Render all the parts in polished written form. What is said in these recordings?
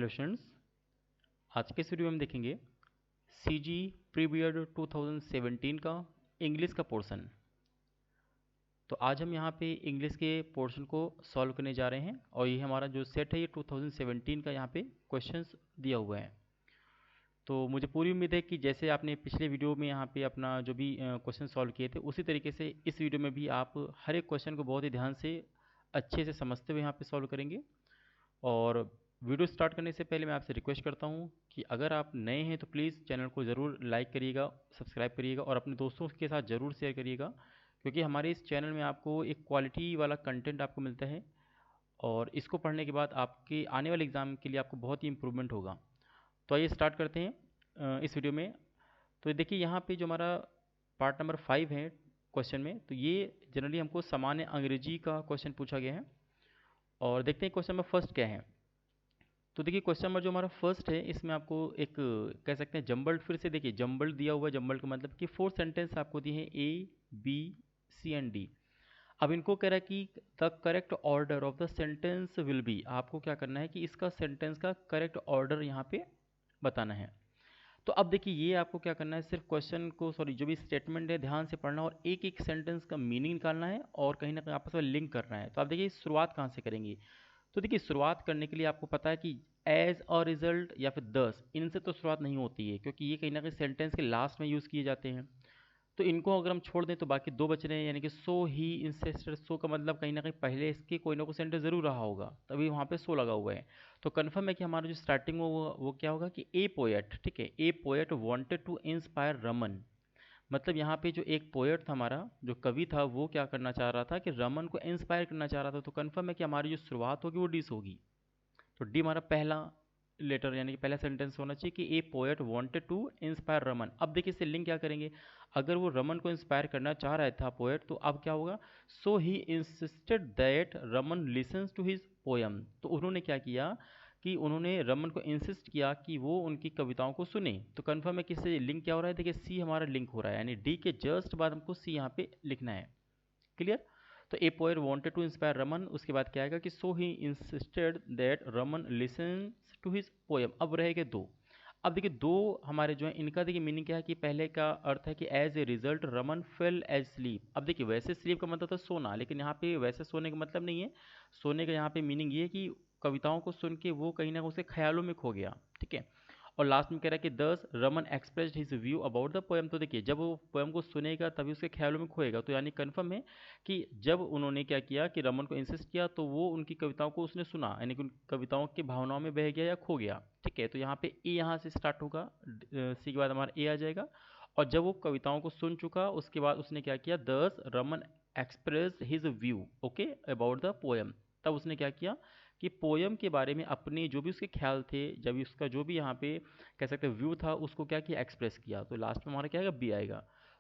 Hello students, आज के इस वीडियो में हम देखेंगे सीजी प्रीबियड 2017 का इंग्लिश का पोर्शन। तो आज हम यहाँ पे इंग्लिश के पोर्शन को सॉल्व करने जा रहे हैं और ये हमारा जो सेट है ये 2017 का यहाँ पे क्वेश्चंस दिया हुआ है। तो मुझे पूरी उम्मीद है कि जैसे आपने पिछले वीडियो में यहाँ पे अपना जो भी क्वेश्चन सॉल्व किए थे उसी तरीके से इस वीडियो में भी आप हर एक क्वेश्चन को बहुत ही ध्यान से अच्छे से समझते हुए यहाँ पे सॉल्व करेंगे। और वीडियो स्टार्ट करने से पहले मैं आपसे रिक्वेस्ट करता हूं कि अगर आप नए हैं तो प्लीज़ चैनल को ज़रूर लाइक करिएगा, सब्सक्राइब करिएगा और अपने दोस्तों के साथ ज़रूर शेयर करिएगा, क्योंकि हमारे इस चैनल में आपको एक क्वालिटी वाला कंटेंट आपको मिलता है और इसको पढ़ने के बाद आपके आने वाले एग्ज़ाम के लिए आपको बहुत ही इंप्रूवमेंट होगा। तो आइए स्टार्ट करते हैं इस वीडियो में। तो देखिए यहाँ पे जो हमारा पार्ट नंबर 5 है क्वेश्चन में, तो ये जनरली हमको सामान्य अंग्रेजी का क्वेश्चन पूछा गया है। और देखते हैं क्वेश्चन नंबर फर्स्ट क्या है। तो देखिए क्वेश्चन नंबर जो हमारा फर्स्ट है इसमें आपको एक कह सकते हैं जम्बल्ड, फिर से देखिए जम्बल्ड दिया हुआ है। जम्बल्ड का मतलब कि 4 सेंटेंस आपको दिए हैं A B C and D. अब इनको कह रहा है कि the correct order of the sentence will be, आपको क्या करना है कि इसका सेंटेंस का करेक्ट ऑर्डर यहाँ पे बताना है। तो अब देखिए ये आपको क्या करना है, सिर्फ क्वेश्चन को सॉरी जो भी स्टेटमेंट है ध्यान से पढ़ना और एक एक सेंटेंस का मीनिंग निकालना है और कहीं ना कहीं आपस में लिंक करना है। तो आप देखिए शुरुआत कहाँ से करेंगे। तो देखिए शुरुआत करने के लिए आपको पता है कि एज अ रिजल्ट या फिर दस, इनसे तो शुरुआत नहीं होती है क्योंकि ये कहीं ना कहीं सेंटेंस के लास्ट में यूज़ किए जाते हैं। तो इनको अगर हम छोड़ दें तो बाकी दो बच रहे हैं, यानी कि सो ही इंसेस्टेड। सो का मतलब कहीं ना कहीं पहले इसके कोई ना कोई सेंटेंस जरूर रहा होगा, तभी वहाँ पे सो लगा हुआ है। तो कन्फर्म है कि हमारा जो स्टार्टिंग वो क्या होगा कि ए पोएट, ठीक है, a poet wanted to inspire Raman. मतलब यहाँ पे जो एक पोएट था, हमारा जो कवि था, वो क्या करना चाह रहा था कि रमन को इंस्पायर करना चाह रहा था। तो कन्फर्म है कि हमारी जो शुरुआत होगी वो डी से होगी। तो डी हमारा पहला लेटर यानी कि पहला सेंटेंस होना चाहिए कि a poet wanted to inspire Raman. अब देखिए इससे लिंक क्या करेंगे। अगर वो रमन को इंस्पायर करना चाह रहा था पोएट, तो अब क्या होगा, so he insisted that Raman listens to his poem. तो उन्होंने क्या किया कि उन्होंने रमन को इंसिस्ट किया कि वो उनकी कविताओं को सुने। तो कन्फर्म है कि इससे लिंक क्या हो रहा है, देखिए सी हमारा लिंक हो रहा है, यानी डी के जस्ट बाद हमको सी यहाँ पे लिखना है। क्लियर। तो a poet wanted to inspire Raman, उसके बाद क्या आएगा कि so he insisted that Raman listens to his poem. अब रहेगा दो। अब देखिए दो हमारे जो है इनका देखिए मीनिंग क्या है कि पहले का अर्थ है कि as a result Raman fell asleep. अब देखिए वैसे स्लीप का मतलब था सोना, लेकिन यहाँ पे वैसे सोने का मतलब नहीं है। सोने का यहाँ पे मीनिंग ये है कि कविताओं को सुन के वो कहीं ना कहीं उसके ख्यालों में खो गया। ठीक है। और लास्ट में कह रहा है कि दस Raman expressed his view about the poem. तो देखिए जब वो पोएम को सुनेगा तभी उसके ख्यालों में खोएगा। तो यानी कन्फर्म है कि जब उन्होंने क्या किया कि रमन को इंसिस्ट किया तो वो उनकी कविताओं को उसने सुना, यानी कि उन कविताओं की भावनाओं में बह गया या खो गया। ठीक है। तो यहाँ पे ए यहाँ से स्टार्ट होगा, सी के बाद हमारा ए आ जाएगा। और जब वो कविताओं को सुन चुका उसके बाद उसने क्या किया, दस Raman express his view okay about the poem. तब उसने क्या किया कि पोयम के बारे में अपने जो भी उसके ख्याल थे, जब भी उसका जो भी यहाँ पे कह सकते हैं व्यू था, उसको क्या किया, एक्सप्रेस किया। तो लास्ट में हमारा क्या आएगा, बी आएगा।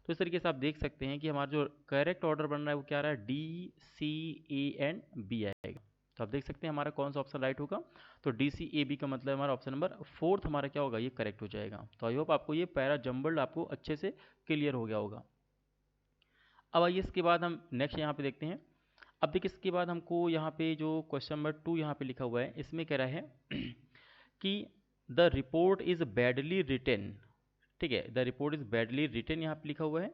तो इस तरीके से आप देख सकते हैं कि हमारा जो करेक्ट ऑर्डर बन रहा है वो क्या रहा है, D C A and B आएगा। तो आप देख सकते हैं हमारा कौन सा ऑप्शन राइट होगा। तो डी सी ए बी का मतलब हमारा ऑप्शन नंबर फोर्थ हमारा क्या होगा, ये करेक्ट हो जाएगा। तो आई होप आपको ये पैरा जम्बल्ड आपको अच्छे से क्लियर हो गया होगा। अब आइए इसके बाद हम नेक्स्ट यहाँ पे देखते हैं। अब देखिए इसके बाद हमको यहाँ पे जो क्वेश्चन नंबर 2 यहाँ पे लिखा हुआ है, इसमें कह रहा है कि the report is badly written. ठीक है, the report is badly written यहाँ पे लिखा हुआ है।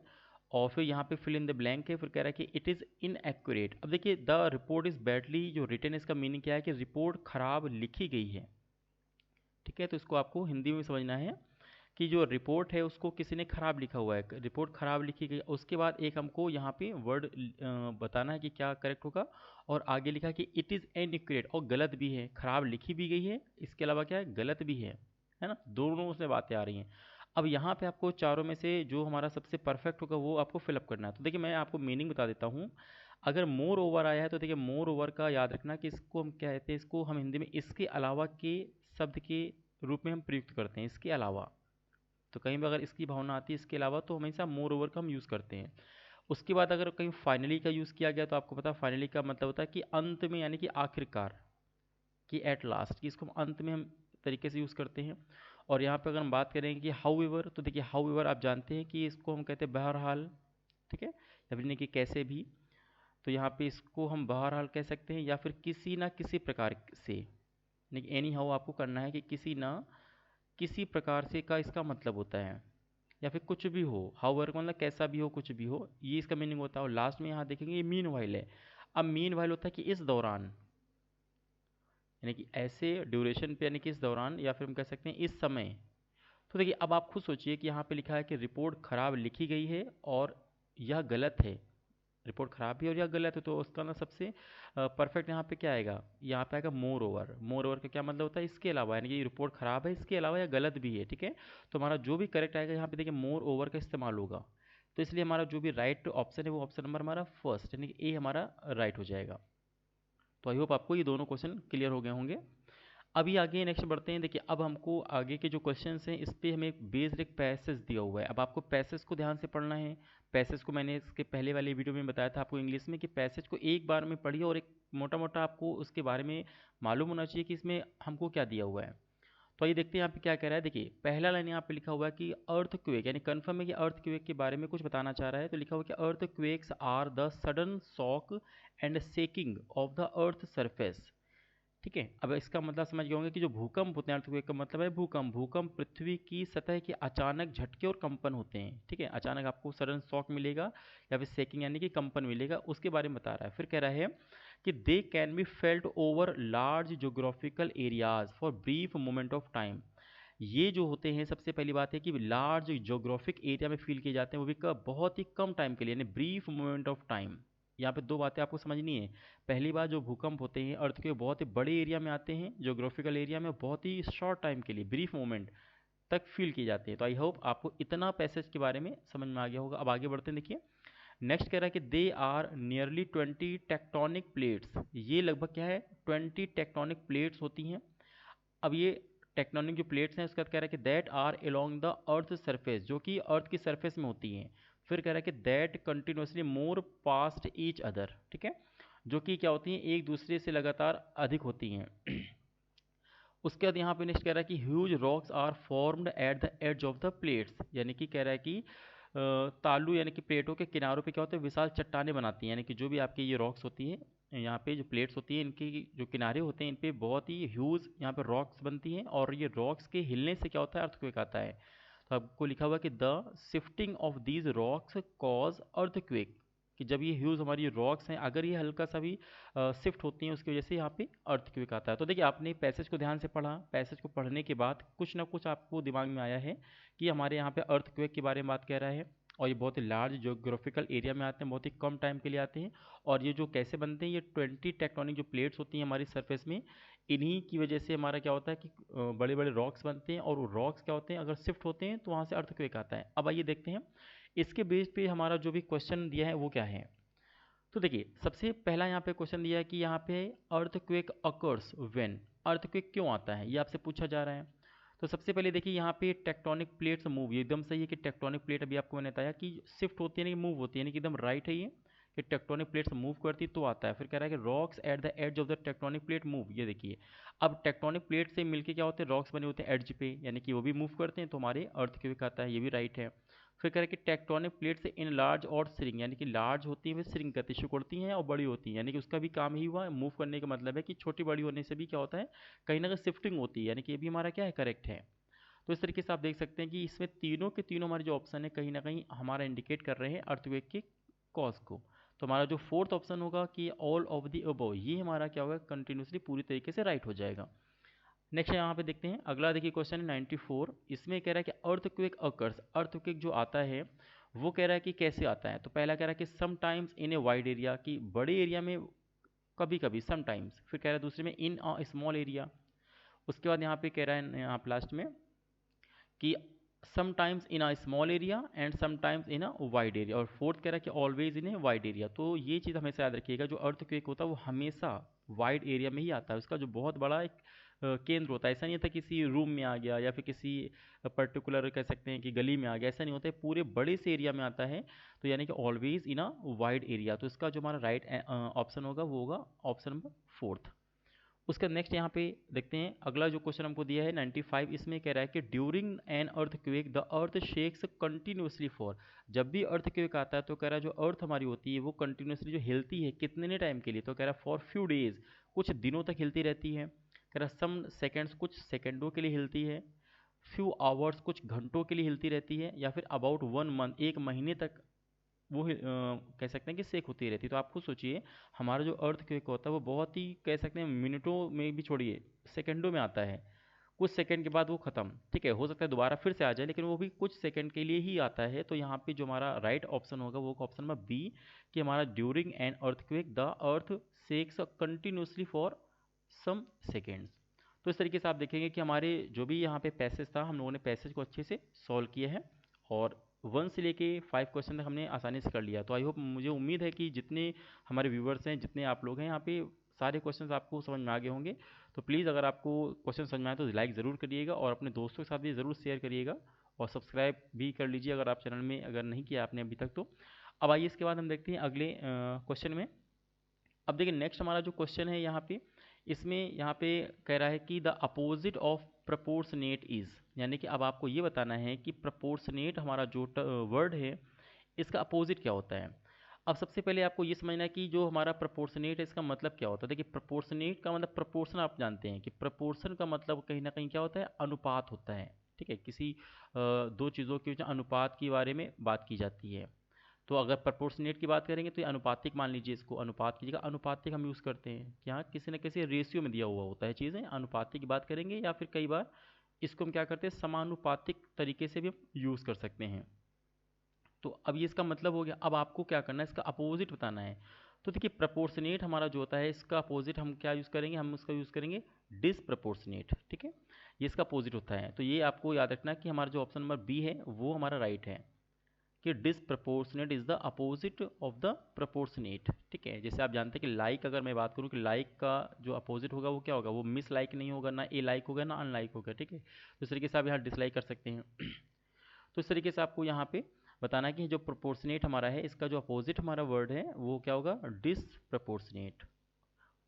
और फिर यहाँ पे फिल इन द ब्लैंक है, फिर कह रहा है कि इट इज़ इनएक्यूरेट। अब देखिए द रिपोर्ट इज़ बैडली जो रिटेन, इसका मीनिंग क्या है कि रिपोर्ट खराब लिखी गई है। ठीक है। तो इसको आपको हिंदी में समझना है कि जो रिपोर्ट है उसको किसी ने खराब लिखा हुआ है, रिपोर्ट खराब लिखी गई। उसके बाद एक हमको यहाँ पे वर्ड बताना है कि क्या करेक्ट होगा। और आगे लिखा कि इट इज़ इनएक्यूरेट, और गलत भी है, खराब लिखी भी गई है, इसके अलावा क्या है, गलत भी है ना, दोनों से बातें आ रही हैं। अब यहाँ पे आपको चारों में से जो हमारा सबसे परफेक्ट होगा वो आपको फिलअप करना है। तो देखिए मैं आपको मीनिंग बता देता हूँ। अगर मोर ओवर आया है तो देखिए मोर ओवर का याद रखना कि इसको हम क्या कहते हैं, इसको हम हिंदी में इसके अलावा के शब्द के रूप में हम प्रयुक्त करते हैं, इसके अलावा। तो कहीं भी अगर इसकी भावना आती है इसके अलावा, तो हमेशा मोर ओवर का हम यूज़ करते हैं। उसके बाद अगर कहीं फाइनली का यूज़ किया गया तो आपको पता है फाइनली का मतलब होता है कि अंत में, यानी कि आखिरकार, कि एट लास्ट, कि इसको हम अंत में हम तरीके से यूज़ करते हैं। और यहाँ पे अगर हम बात करें कि हाउ एवर, तो देखिए हाउ एवर आप जानते हैं कि इसको हम कहते हैं बहरहाल। ठीक है, या फिर नहीं कि कैसे भी। तो यहाँ पे इसको हम बहरहाल कह सकते हैं, या फिर किसी ना किसी प्रकार से। यानी एनी हाउ आपको करना है कि किसी ना किसी प्रकार से का इसका मतलब होता है, या फिर कुछ भी हो, हाउएवर का मतलब कैसा भी हो, कुछ भी हो, ये इसका मीनिंग होता है। और लास्ट में यहाँ देखेंगे ये मीन वाइल है। अब मीन वाइल होता है कि इस दौरान, यानी कि ऐसे ड्यूरेशन पे, यानी कि इस दौरान, या फिर हम कह सकते हैं इस समय। तो देखिए अब आप खुद सोचिए कि यहाँ पे लिखा है कि रिपोर्ट खराब लिखी गई है और यह गलत है। रिपोर्ट खराब भी है और यह गलत है, तो उसका ना सबसे परफेक्ट यहाँ पे क्या आएगा, यहाँ पे आएगा मोर ओवर। मोर ओवर का क्या मतलब होता है, इसके अलावा, यानी कि रिपोर्ट खराब है, इसके अलावा यह गलत भी है, ठीक है। तो हमारा जो भी करेक्ट आएगा यहाँ पे देखिए मोर ओवर का इस्तेमाल होगा। तो इसलिए हमारा जो भी राइट ऑप्शन है वो ऑप्शन नंबर हमारा फर्स्ट, यानी कि ए हमारा राइट हो जाएगा। तो आई होप आपको ये दोनों क्वेश्चन क्लियर हो गए होंगे। अभी आगे नेक्स्ट बढ़ते हैं। देखिए अब हमको आगे के जो क्वेश्चंस हैं इस पे हमें एक बेस्ड एक पैसेज दिया हुआ है। अब आपको पैसेज को ध्यान से पढ़ना है। पैसेज को मैंने इसके पहले वाले वीडियो में बताया था आपको इंग्लिश में कि पैसेज को एक बार में पढ़िए और एक मोटा मोटा आपको उसके बारे में मालूम होना चाहिए कि इसमें हमको क्या दिया हुआ है। तो आइए देखते हैं यहाँ पे क्या कह रहा है। देखिए पहला लाइन यहाँ पे लिखा हुआ है कि अर्थ क्वेक, यानी कन्फर्म है कि अर्थ क्वेक के बारे में कुछ बताना चाह रहा है। तो लिखा हुआ है कि earthquakes are the sudden shock and shaking of the earth surface. ठीक है, अब इसका मतलब समझ गए होंगे कि जो भूकंप होते हैं, अर्थक्वेक का मतलब है भूकंप। भूकंप पृथ्वी की सतह के अचानक झटके और कंपन होते हैं। ठीक है, अचानक आपको सडन शॉक मिलेगा या फिर सेकिंग यानी कि कंपन मिलेगा, उसके बारे में बता रहा है। फिर कह रहा है कि they can be felt over large geographical areas for brief moment of time. ये जो होते हैं, सबसे पहली बात है कि लार्ज जोग्राफिक एरिया में फील किए जाते हैं, वो भी कब, बहुत ही कम टाइम के लिए, यानी ब्रीफ मोमेंट ऑफ टाइम। यहाँ पे दो बातें आपको समझनी है। पहली बात, जो भूकंप होते हैं अर्थ के बहुत ही बड़े एरिया में आते हैं, जोग्राफिकल एरिया में, बहुत ही शॉर्ट टाइम के लिए, ब्रीफ मोमेंट तक फील किए जाते हैं। तो आई होप आपको इतना पैसेज के बारे में समझ में आ गया होगा। अब आगे बढ़ते हैं। देखिए नेक्स्ट कह रहा है कि they are nearly 20 tectonic plates. ये लगभग क्या है, 20 टेक्टोनिक प्लेट्स होती हैं। अब ये टेक्टोनिक जो प्लेट्स हैं उसका कह रहा है कि that are along the earth surface, जो कि अर्थ की सरफेस में होती हैं। फिर कह रहा है कि that continuously more past each other. ठीक है, जो कि क्या होती हैं, एक दूसरे से लगातार अधिक होती हैं। उसके बाद यहाँ पे नेक्स्ट कह रहा है कि huge rocks are formed at the edge of the plates, यानी कि कह रहा है कि तालु यानी कि प्लेटों के किनारों पे क्या होता है, विशाल चट्टाने बनाती हैं। यानी कि जो भी आपकी ये रॉक्स होती है, यहाँ पे जो प्लेट्स होती हैं, इनकी जो किनारे होते हैं इन पे बहुत ही ह्यूज यहाँ पे रॉक्स बनती हैं, और ये रॉक्स के हिलने से क्या होता है, अर्थक्वेक आता है। तो आपको लिखा हुआ है कि the shifting of these rocks cause earthquake, कि जब ये ह्यूज हमारी रॉक्स हैं, अगर ये हल्का सा भी शिफ्ट होती हैं, उसकी वजह से यहाँ पे अर्थक्वेक आता है। तो देखिए आपने पैसेज को ध्यान से पढ़ा, पैसेज को पढ़ने के बाद कुछ ना कुछ आपको दिमाग में आया है कि हमारे यहाँ पे अर्थक्वेक के बारे में बात कह रहा है, और ये बहुत ही लार्ज जोग्राफिकल एरिया में आते हैं, बहुत ही कम टाइम के लिए आते हैं। और ये जो कैसे बनते हैं, ये 20 टेक्टोनिक जो प्लेट्स होती हैं हमारी सरफेस में, इन्हीं की वजह से हमारा क्या होता है कि बड़े बड़े रॉक्स बनते हैं, और वो रॉक्स क्या होते हैं, अगर शिफ्ट होते हैं तो वहाँ से अर्थक्वेक आता है। अब आइए देखते हैं इसके बेस पे हमारा जो भी क्वेश्चन दिया है वो क्या है। तो देखिए सबसे पहला यहाँ पे क्वेश्चन दिया है कि यहाँ पे अर्थक्वेक अकर्स व्हेन, अर्थक्वेक क्यों आता है, ये आपसे पूछा जा रहा है। तो सबसे पहले देखिए यहाँ पे टेक्टोनिक प्लेट्स मूव, ये एकदम सही है कि टेक्टोनिक प्लेट, अभी आपको मैंने बताया कि शिफ्ट होती है, नहीं मूव होती है, यानी कि एकदम राइट है ये, कि टेक्टोनिक प्लेट्स मूव करती तो आता है। फिर कह रहा है कि rocks at the edge of the tectonic plate move, ये देखिए अब टेक्टोनिक प्लेट से मिलके क्या होते हैं, रॉक्स बने होते हैं एड्ज पे, यानी कि वो भी मूव करते हैं, तो हमारे अर्थक्वेक आता है, ये भी राइट है। फिर कह रहा है कि टेक्टोनिक प्लेट से इन लार्ज और श्रिंक, यानी कि लार्ज होती है वे श्रिंक करती, सिकुड़ती हैं, और बड़ी होती हैं, यानी कि उसका भी काम ही हुआ मूव करने का मतलब है कि छोटी बड़ी होने से भी क्या होता है, कहीं ना कहीं शिफ्टिंग होती है, यानी कि ये भी हमारा क्या है, करेक्ट है। तो इस तरीके से आप देख सकते हैं कि इसमें तीनों के तीनों हमारे जो ऑप्शन है कहीं ना कहीं हमारा इंडिकेट कर रहे हैं अर्थक्वेक के कॉज को। तो हमारा जो फोर्थ ऑप्शन होगा कि ऑल ऑफ द अबव, ये हमारा क्या होगा, कंटिन्यूसली पूरी तरीके से राइट हो जाएगा। नेक्स्ट यहाँ पे देखते हैं अगला, देखिए क्वेश्चन है 94। इसमें कह रहा है कि अर्थक्वेक अकर्स, अर्थक्वेक जो आता है वो कह रहा है कि कैसे आता है। तो पहला कह रहा है कि sometimes in a wide area, कि बड़े एरिया में कभी कभी, समटाइम्स। फिर कह रहा है दूसरे में इन अ स्मॉल एरिया। उसके बाद यहाँ पे कह रहा है यहाँ लास्ट में कि sometimes in a small area and sometimes in a wide area. और फोर्थ कह रहा है कि always in a wide area. तो ये चीज़ हमेशा याद रखिएगा, जो अर्थक्वेक होता है वो हमेशा वाइड एरिया में ही आता है, उसका जो बहुत बड़ा एक केंद्र होता है। ऐसा नहीं होता किसी रूम में आ गया या फिर किसी पर्टिकुलर कह सकते हैं कि गली में आ गया, ऐसा नहीं होता है, पूरे बड़े से एरिया में आता है। तो यानी कि always in a wide area. तो इसका जो हमारा राइट ऑप्शन होगा वो होगा ऑप्शन नंबर फोर्थ। उसका नेक्स्ट यहाँ पे देखते हैं अगला जो क्वेश्चन हमको दिया है 95। इसमें कह रहा है कि during an earthquake the earth shakes continuously for, जब भी अर्थक्वेक आता है तो कह रहा है जो अर्थ हमारी होती है वो कंटिन्यूसली जो हिलती है, कितने टाइम के लिए, तो कह रहा है फॉर फ्यू डेज, कुछ दिनों तक हिलती रहती है। कह रहा सम सेकेंड्स कुछ सेकेंडों के लिए हिलती है, फ्यू आवर्स कुछ घंटों के लिए हिलती रहती है, या फिर अबाउट 1 मंथ एक महीने तक वो कह सकते हैं कि सेक होती रहती है। तो आप खुद सोचिए, हमारा जो अर्थ क्वेक होता है वो बहुत ही कह सकते हैं मिनटों में भी छोड़िए, सेकंडों में आता है। कुछ सेकंड के बाद वो खत्म, ठीक है, हो सकता है दोबारा फिर से आ जाए, लेकिन वो भी कुछ सेकंड के लिए ही आता है। तो यहाँ पे जो हमारा राइट ऑप्शन होगा वो ऑप्शन नंबर बी, कि हमारा during an earthquake the earth shakes continuously for some seconds. तो इस तरीके से आप देखेंगे कि हमारे जो भी यहाँ पे पैसेज था, हम लोगों ने पैसेज को अच्छे से सॉल्व किया है, और 1 से लेके 5 क्वेश्चन तक हमने आसानी से कर लिया। तो आई होप, मुझे उम्मीद है कि जितने हमारे व्यूवर्स हैं, जितने आप लोग हैं यहाँ पे, सारे क्वेश्चंस आपको समझ में आ गए होंगे। तो प्लीज़ अगर आपको क्वेश्चन समझ में आए तो लाइक ज़रूर करिएगा, और अपने दोस्तों के साथ भी ज़रूर शेयर करिएगा, और सब्सक्राइब भी कर लीजिए अगर आप चैनल में अगर नहीं किया आपने अभी तक तो। अब आइए इसके बाद हम देखते हैं अगले क्वेश्चन में। अब देखिए नेक्स्ट हमारा जो क्वेश्चन है यहाँ पे, इसमें यहाँ पे कह रहा है कि the opposite of proportionate is, यानी कि अब आपको ये बताना है कि प्रपोर्शनेट हमारा जो वर्ड है इसका अपोजिट क्या होता है। अब सबसे पहले आपको ये समझना है कि जो हमारा प्रपोर्शनेट है इसका मतलब क्या होता है। देखिए प्रपोर्शनेट का मतलब, प्रपोर्शन आप जानते हैं कि प्रपोर्शन का मतलब कहीं ना कहीं क्या होता है, अनुपात होता है। ठीक है, किसी दो चीज़ों के बीच अनुपात के बारे में बात की जाती है। तो अगर प्रपोर्शनेट की बात करेंगे तो ये अनुपातिक मान लीजिए, इसको अनुपात की जगह अनुपातिक हम यूज़ करते हैं कि हाँ किसी न किसी रेशियो में दिया हुआ होता है चीज़ें। अनुपातिक की बात करेंगे, या फिर कई बार इसको हम क्या करते हैं, समानुपातिक तरीके से भी हम यूज़ कर सकते हैं। तो अब ये इसका मतलब हो गया। अब आपको क्या करना है, इसका अपोजिट बताना है। तो देखिए प्रपोर्शनेट हमारा जो होता है इसका अपोजिट हम क्या यूज़ करेंगे, हम उसका यूज़ करेंगे डिसप्रपोर्शनेट। ठीक है, ये इसका अपोजिट होता है। तो ये आपको याद रखना है कि हमारा जो ऑप्शन नंबर बी है वो हमारा राइट है, कि disproportionate is the opposite of the proportionate. ठीक है, जैसे आप जानते हैं कि लाइक, अगर मैं बात करूं कि लाइक का जो अपोजिट होगा वो क्या होगा, वो मिस लाइक नहीं होगा, ना ए लाइक होगा, ना अनलाइक होगा। ठीक है, तो इस तरीके से आप यहाँ डिसलाइक कर सकते हैं। तो इस तरीके से आपको यहाँ पे बताना है कि जो प्रोपोर्शनेट हमारा है इसका जो अपोजिट हमारा वर्ड है वो क्या होगा, डिसप्रपोर्शनेट।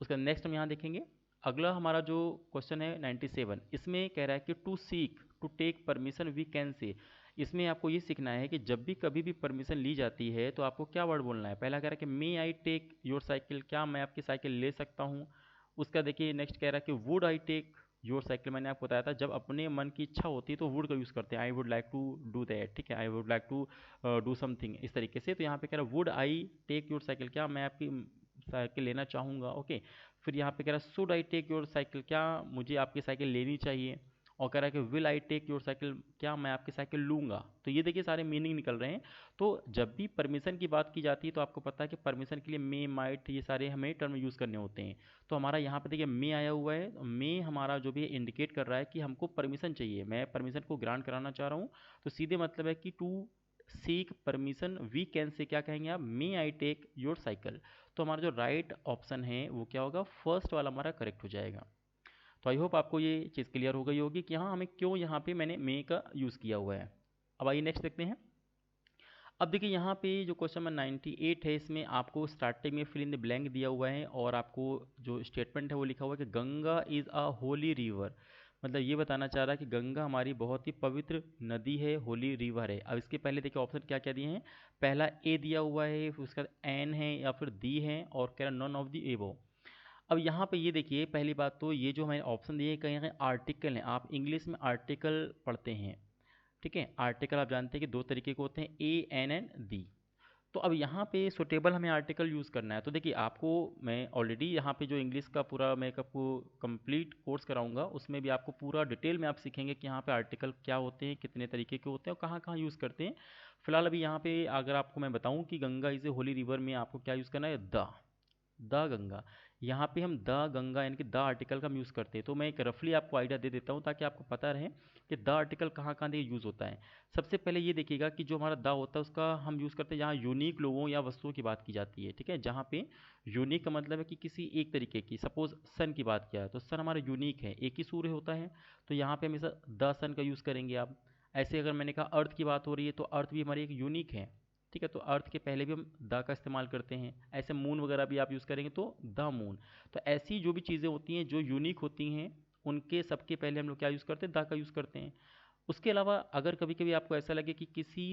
उसका नेक्स्ट हम यहाँ देखेंगे। अगला हमारा जो क्वेश्चन है 97, इसमें कह रहा है कि to seek to take permission we can say. इसमें आपको ये सीखना है कि जब भी कभी भी परमिशन ली जाती है तो आपको क्या वर्ड बोलना है। पहला कह रहा है कि मे आई टेक योर साइकिल, क्या मैं आपकी साइकिल ले सकता हूँ। उसका देखिए नेक्स्ट कह रहा है कि would I take your cycle. मैंने आपको बताया था जब अपने मन की इच्छा होती है तो वुड का यूज़ करते हैं, I would like to do that. ठीक है, I would like to do something, इस तरीके से। तो यहाँ पे कह रहा है would I take your cycle, क्या मैं आपकी साइकिल लेना चाहूँगा। ओके, फिर यहाँ पे कह रहा है should I take your cycle, क्या मुझे आपकी साइकिल लेनी चाहिए। और कह रहा है कि will I take your cycle, क्या मैं आपकी साइकिल लूँगा। तो ये देखिए सारे मीनिंग निकल रहे हैं। तो जब भी परमिशन की बात की जाती है तो आपको पता है कि परमिशन के लिए मे, माइट, ये सारे हमें टर्म यूज़ करने होते हैं। तो हमारा यहाँ पे देखिए मे आया हुआ है, मे हमारा जो भी इंडिकेट कर रहा है कि हमको परमिशन चाहिए, मैं परमिशन को ग्रांट कराना चाह रहा हूँ। तो सीधे मतलब है कि to seek permission we can say क्या कहेंगे आप, may I take your cycle. तो हमारा जो राइट ऑप्शन है वो क्या होगा, फर्स्ट वाला हमारा करेक्ट हो जाएगा। तो आई होप आपको ये चीज़ क्लियर हो गई होगी कि हाँ हमें क्यों यहाँ पे मैंने मे का यूज़ किया हुआ है। अब आइए नेक्स्ट देखते हैं। अब देखिए यहाँ पे जो क्वेश्चन नंबर 98 है, इसमें आपको स्टार्टिंग में फिल इन द ब्लैंक दिया हुआ है, और आपको जो स्टेटमेंट है वो लिखा हुआ है कि Ganga is a Holi river. मतलब ये बताना चाह रहा है कि गंगा हमारी बहुत ही पवित्र नदी है, होली रिवर है। अब इसके पहले देखिए ऑप्शन क्या क्या दिए हैं। पहला ए दिया हुआ है, फिर उसका एन है या फिर दी है, और कह रहा नॉन ऑफ दी एबो। अब यहाँ पे ये देखिए पहली बात तो ये जो हमें ऑप्शन दिए हैं कहीं ना कहीं आर्टिकल हैं, आप इंग्लिश में आर्टिकल पढ़ते हैं। ठीक है, आर्टिकल आप जानते हैं कि दो तरीके के होते हैं, ए एन एन दी। तो अब यहाँ पे सुटेबल हमें आर्टिकल यूज़ करना है। तो देखिए आपको मैं ऑलरेडी यहाँ पे जो इंग्लिश का पूरा मैं आपको कंप्लीट कोर्स कराऊंगा उसमें भी आपको पूरा डिटेल में आप सीखेंगे कि यहाँ पे आर्टिकल क्या होते हैं, कितने तरीके के होते हैं और कहाँ कहाँ यूज़ करते हैं। फिलहाल अभी यहाँ पे अगर आपको मैं बताऊँ कि Ganga is a Holi river में आपको क्या यूज़ करना है, द गंगा। यहाँ पे हम द गंगा यानी कि द आर्टिकल का हम यूज़ करते हैं। तो मैं एक रफली आपको आइडिया दे देता हूँ ताकि आपको पता रहे कि द आर्टिकल कहाँ कहाँ देखिए यूज़ होता है। सबसे पहले ये देखिएगा कि जो हमारा द होता है उसका हम यूज़ करते हैं जहाँ यूनिक लोगों या वस्तुओं की बात की जाती है। ठीक है, जहाँ पे यूनिक का मतलब है कि किसी एक तरीके की, सपोज सन की बात किया है तो सन हमारा यूनिक है, एक ही सूर्य होता है। तो यहाँ पे हमेशा द सन का यूज़ करेंगे आप। ऐसे अगर मैंने कहा अर्थ की बात हो रही है तो अर्थ भी हमारी एक यूनिक है। ठीक है, तो अर्थ के पहले भी हम द का इस्तेमाल करते हैं। ऐसे मून वगैरह भी आप यूज़ करेंगे तो द मून। तो ऐसी जो भी चीज़ें होती हैं जो यूनिक होती हैं उनके सबके पहले हम लोग क्या यूज़ करते हैं, द का यूज़ करते हैं। उसके अलावा अगर कभी कभी आपको ऐसा लगे कि किसी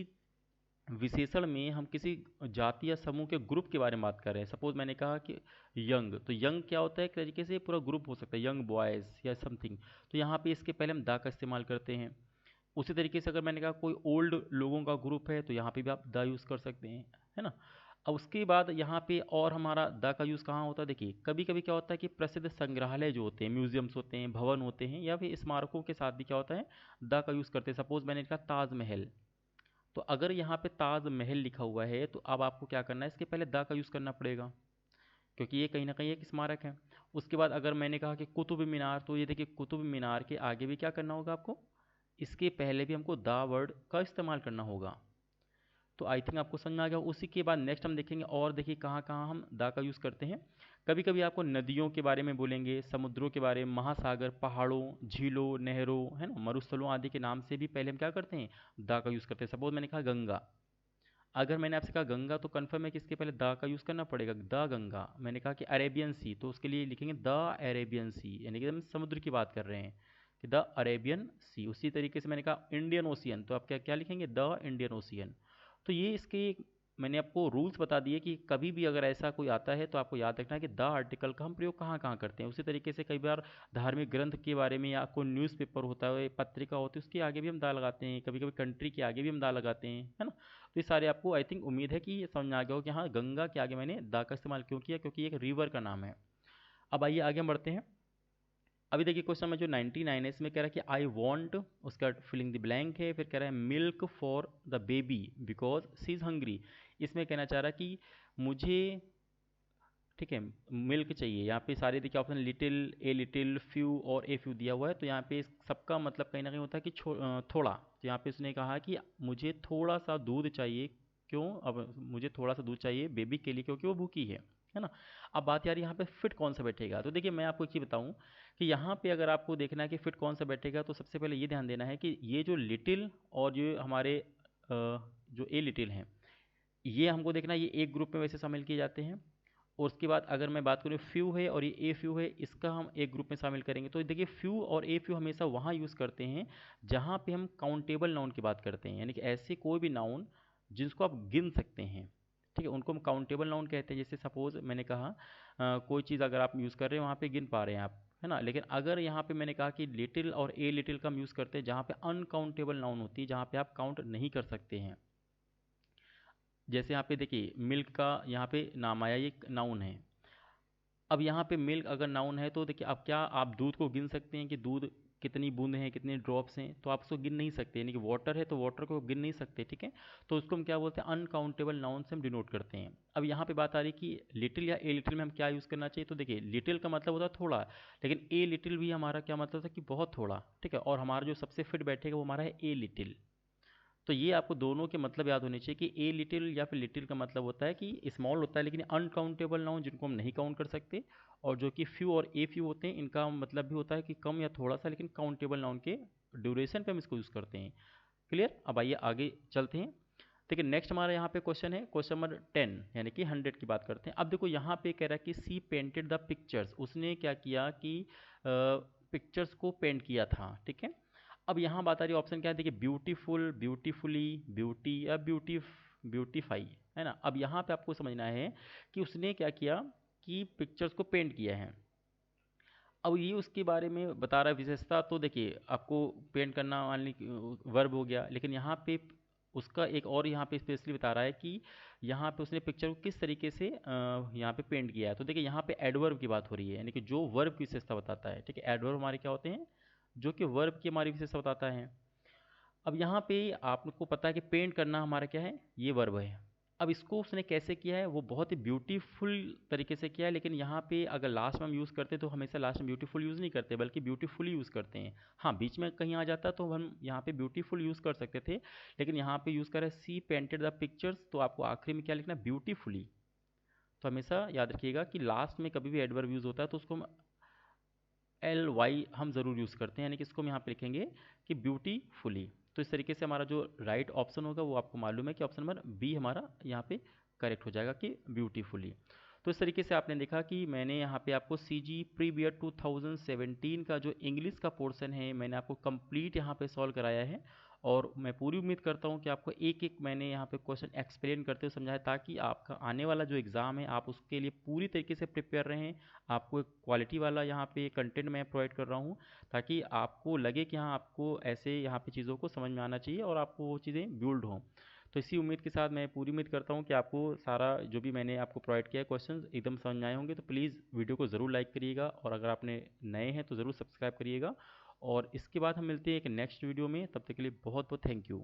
विशेषण में हम किसी जाति या समूह के ग्रुप के बारे में बात कर रहे हैं। सपोज मैंने कहा कि यंग, तो यंग क्या होता है, एक तरीके से पूरा ग्रुप हो सकता है, यंग बॉयज़ या समथिंग। तो यहाँ पे इसके पहले हम द का इस्तेमाल करते हैं। उसी तरीके से अगर मैंने कहा कोई ओल्ड लोगों का ग्रुप है तो यहाँ पे भी आप द यूज़ कर सकते हैं, है ना। अब उसके बाद यहाँ पे और हमारा द का यूज़ कहाँ होता है, देखिए कभी कभी क्या होता है कि प्रसिद्ध संग्रहालय जो होते हैं, म्यूजियम्स होते हैं, भवन होते हैं, या फिर स्मारकों के साथ भी क्या होता है, द का यूज़ करते हैं। सपोज मैंने कहा ताजमहल, तो अगर यहाँ पे ताजमहल लिखा हुआ है तो अब आपको क्या करना है, इसके पहले द का यूज़ करना पड़ेगा, क्योंकि ये कहीं ना कहीं एक स्मारक है। उसके बाद अगर मैंने कहा कि कुतुब मीनार, तो ये देखिए कुतुब मीनार के आगे भी क्या करना होगा आपको, इसके पहले भी हमको द वर्ड का इस्तेमाल करना होगा। तो आई थिंक आपको समझ में आ गया। उसी के बाद नेक्स्ट हम देखेंगे, और देखिए कहाँ कहाँ हम द का यूज़ करते हैं। कभी कभी आपको नदियों के बारे में बोलेंगे, समुद्रों के बारे में, महासागर, पहाड़ों, झीलों, नहरों, है ना, मरुस्थलों आदि के नाम से भी पहले हम क्या करते हैं, द का यूज़ करते हैं। सपोज मैंने कहा गंगा, अगर मैंने आपसे कहा गंगा तो कन्फर्म है कि इसके पहले द का यूज़ करना पड़ेगा, द गंगा। मैंने कहा कि अरेबियन सी, तो उसके लिए लिखेंगे द अरेबियन सी, यानी कि हम समुद्र की बात कर रहे हैं कि द अरेबियन सी। उसी तरीके से मैंने कहा इंडियन ओशियन, तो आप क्या क्या लिखेंगे, द इंडियन ओशियन। तो ये इसके मैंने आपको रूल्स बता दिए कि कभी भी अगर ऐसा कोई आता है तो आपको याद रखना है कि द आर्टिकल का हम प्रयोग कहाँ कहाँ करते हैं। उसी तरीके से कई बार धार्मिक ग्रंथ के बारे में या कोई न्यूज़पेपर होता है, पत्रिका होती है, उसके आगे भी हम द लगाते हैं, कभी कभी कंट्री के आगे भी हम द लगाते हैं, है ना। तो ये सारे आपको आई थिंक उम्मीद है कि ये समझ में आ गया हो कि हाँ गंगा के आगे मैंने द का इस्तेमाल क्यों किया, क्योंकि ये एक रिवर का नाम है। अब आइए आगे हम बढ़ते हैं। अभी देखिए क्वेश्चन में जो 99 है, इसमें कह रहा है कि आई वॉन्ट, उसका फिलिंग द ब्लैंक है, फिर कह रहा है milk for the baby because she is hungry. इसमें कहना चाह रहा है कि मुझे, ठीक है, मिल्क चाहिए। यहाँ पे सारे देखिए option little, a little, few और ए फ्यू दिया हुआ है। तो यहाँ पे सबका मतलब कहीं ना कहीं होता है कि थोड़ा। तो यहाँ पे उसने कहा कि मुझे थोड़ा सा दूध चाहिए। क्यों, अब मुझे थोड़ा सा दूध चाहिए बेबी के लिए, क्योंकि वो भूखी है ना। अब बात यार यहाँ पे फिट कौन सा बैठेगा, तो देखिए मैं आपको एक चीज़ बताऊँ कि यहाँ पे अगर आपको देखना है कि फिट कौन सा बैठेगा, तो सबसे पहले ये ध्यान देना है कि ये जो लिटिल और जो हमारे जो ए लिटिल हैं, ये हमको देखना है, ये एक ग्रुप में वैसे शामिल किए जाते हैं। और उसके बाद अगर मैं बात करूँ फ्यू है और ये ए फ्यू है, इसका हम एक ग्रुप में शामिल करेंगे। तो देखिए फ्यू और ए फ्यू हमेशा वहाँ यूज़ करते हैं जहाँ पे हम काउंटेबल नाउन की बात करते हैं, यानी कि ऐसे कोई भी नाउन जिसको आप गिन सकते हैं, ठीक है, उनको हम काउंटेबल नाउन कहते हैं। जैसे सपोज मैंने कहा कोई चीज़ अगर आप यूज़ कर रहे हैं वहाँ पे गिन पा रहे हैं आप, है ना। लेकिन अगर यहाँ पे मैंने कहा कि लिटिल और ए लिटिल का हम यूज़ करते हैं जहाँ पे अनकाउंटेबल नाउन होती है, जहाँ पे आप काउंट नहीं कर सकते हैं। जैसे यहाँ पे देखिए मिल्क का यहाँ पे नाम आया, ये नाउन है। अब यहाँ पे मिल्क अगर नाउन है तो देखिए अब क्या आप दूध को गिन सकते हैं कि दूध कितनी बूंद हैं, कितने ड्रॉप्स हैं, तो आप उसको गिन नहीं सकते। यानी कि वाटर है तो वाटर को गिन नहीं सकते, ठीक है। तो उसको हम क्या बोलते हैं, अनकाउंटेबल नाउन से हम डिनोट करते हैं। अब यहाँ पे बात आ रही है कि लिटिल या ए लिटिल में हम क्या यूज़ करना चाहिए। तो देखिए लिटिल का मतलब होता है थोड़ा, लेकिन ए लिटिल भी हमारा क्या मतलब था कि बहुत थोड़ा, ठीक है। और हमारा जो सबसे फिट बैठेगा वो हमारा है ए लिटिल। तो ये आपको दोनों के मतलब याद होने चाहिए कि ए लिटिल या फिर लिटिल का मतलब होता है कि स्मॉल होता है लेकिन अनकाउंटेबल नाउन जिनको हम नहीं काउंट कर सकते। और जो कि फ्यू और ए फ्यू होते हैं, इनका मतलब भी होता है कि कम या थोड़ा सा, लेकिन काउंटेबल नाउन के ड्यूरेशन पे हम इसको यूज़ करते हैं। क्लियर। अब आइए आगे चलते हैं। देखिए नेक्स्ट हमारा यहाँ पे क्वेश्चन है, क्वेश्चन नंबर 10 यानी कि 100 की बात करते हैं। अब देखो यहाँ पे कह रहा है कि सी पेंटेड द पिक्चर्स, उसने क्या किया कि पिक्चर्स को पेंट किया था, ठीक है। अब यहाँ बात आ रही है ऑप्शन क्या है, देखिए ब्यूटीफुल, ब्यूटीफुली, ब्यूटी या ब्यूटीफाई, है ना। अब यहाँ पे आपको समझना है कि उसने क्या किया कि पिक्चर्स को पेंट किया है। अब ये उसके बारे में बता रहा है विशेषता। तो देखिए आपको पेंट करना मान ली वर्ब हो गया, लेकिन यहाँ पे उसका एक और यहाँ पे स्पेशली बता रहा है कि यहाँ पे उसने पिक्चर को किस तरीके से यहाँ पे पेंट किया है। तो देखिए यहाँ पे एडवर्ब की बात हो रही है, यानी कि जो वर्ब की विशेषता बताता है, ठीक है। एडवर्ब हमारे क्या होते हैं, जो कि वर्ब की हमारी विशेषता बताता है। अब यहाँ पे आपको पता है कि पेंट करना हमारा क्या है, ये वर्ब है। अब इसको उसने कैसे किया है, वो बहुत ही ब्यूटीफुल तरीके से किया है। लेकिन यहाँ पे अगर लास्ट में हम यूज़ करते हैं तो हमेशा लास्ट में ब्यूटीफुल यूज़ नहीं करते, बल्कि ब्यूटीफुल यूज़ करते हैं। हाँ बीच में कहीं आ जाता तो हम यहाँ पे ब्यूटीफुल यूज़ कर सकते थे, लेकिन यहाँ पे यूज़ करें सी पेंटेड द पिक्चर्स, तो आपको आखिरी में क्या लिखना है, ब्यूटीफुली। तो हमेशा याद रखिएगा कि लास्ट में कभी भी एडवर्ब यूज़ होता है तो उसको हम एल वाई हम ज़रूर यूज़ करते हैं, यानी कि इसको हम यहाँ पे लिखेंगे कि ब्यूटीफुली। तो इस तरीके से हमारा जो राइट ऑप्शन होगा वो आपको मालूम है कि ऑप्शन नंबर बी हमारा यहाँ पे करेक्ट हो जाएगा कि ब्यूटीफुली। तो इस तरीके से आपने देखा कि मैंने यहाँ पे आपको सी जी प्री बी एड 2017 का जो इंग्लिश का पोर्शन है मैंने आपको कंप्लीट यहाँ पे सॉल्व कराया है। और मैं पूरी उम्मीद करता हूँ कि आपको एक एक मैंने यहाँ पे क्वेश्चन एक्सप्लेन करते हुए समझाया, ताकि आपका आने वाला जो एग्ज़ाम है आप उसके लिए पूरी तरीके से प्रिपेयर रहें। आपको एक क्वालिटी वाला यहाँ पे कंटेंट मैं प्रोवाइड कर रहा हूँ, ताकि आपको लगे कि हाँ आपको ऐसे यहाँ पे चीज़ों को समझ में आना चाहिए और आपको वो चीज़ें बिल्ड हों। तो इसी उम्मीद के साथ मैं पूरी उम्मीद करता हूँ कि आपको सारा जो भी मैंने आपको प्रोवाइड किया है क्वेश्चंस एकदम समझ में आए होंगे। तो प्लीज़ वीडियो को ज़रूर लाइक करिएगा, और अगर आपने नए हैं तो ज़रूर सब्सक्राइब करिएगा। और इसके बाद हम मिलते हैं एक नेक्स्ट वीडियो में, तब तक के लिए बहुत बहुत थैंक यू।